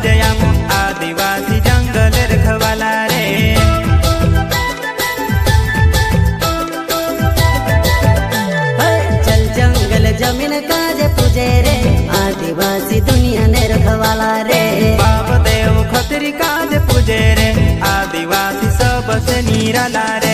जयाम आदिवासी जंगल रखवाला रे। चल जंगल जमीन काजे पूजे रे आदिवासी दुनिया ने रखवाला रे। बाप देव खतरी काज पूजे रे आदिवासी सबसे निराला रे।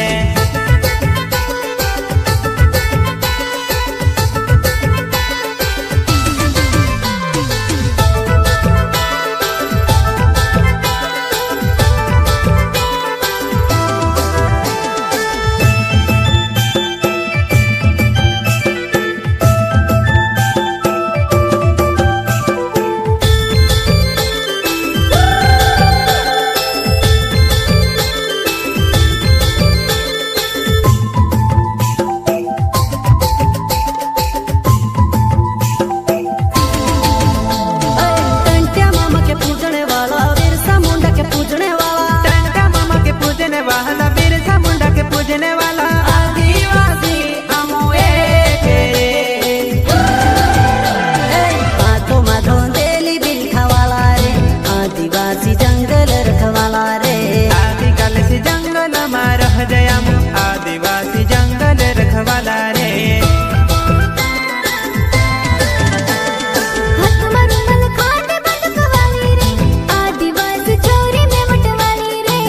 आदिवासी जंगल रखवाला रे। आदिवासी छोरी में मटवाली रे।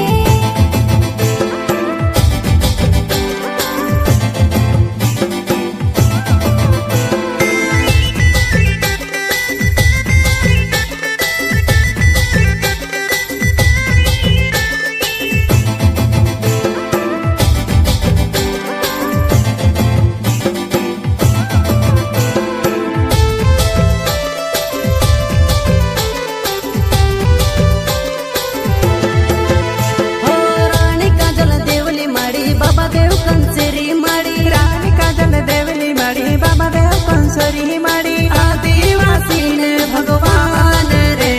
आदिवासी ने भगवान रे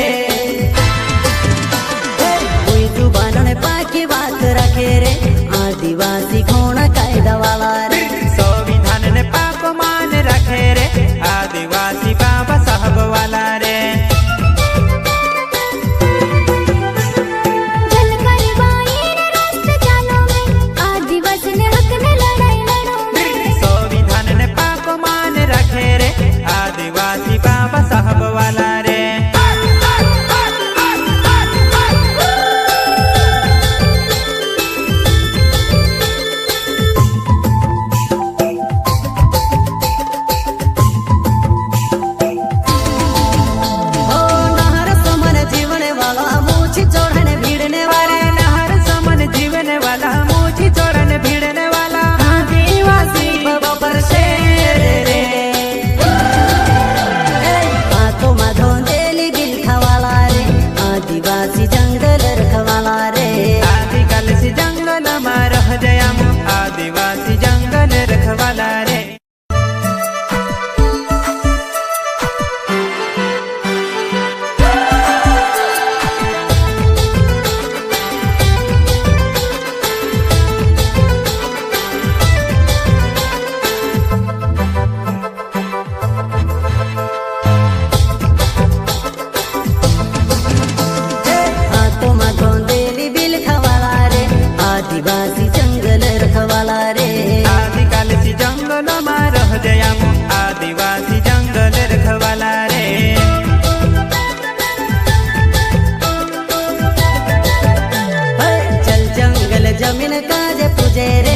कोई जुबान ने पाकी बात रखे रे। आदिवासी घोड़ा कायदा वाला रे। संविधान ने पाक मान रखे रे आदिवासी बाबा साहब वाला रे। आदिवासी ने हक ने लड़ाई लड़ो। संविधान ने पाक मान रखे रे आदिवासी बाबा साहब वाला रे। नहर समन जीवन वाला मूछी चढ़ने भिड़ने वाला। नहर समन जीवन वाला मूछी चढ़ने भिड़ने वाला आदिवासी बाबा पर शेर रे। बातों में धोंदेली बिल खवाला रे आदिवासी जंगल रखवाला रे। आदिवासी जंगल में रह जयाम आदिवासी जंगल रखवाला रे। आदिवासी जंगल रखवाला रे। आदिवासी जंगल में रह जयाम आदिवासी जंगल रखवाला रे। चल जंगल जमीन काजे पूजे रे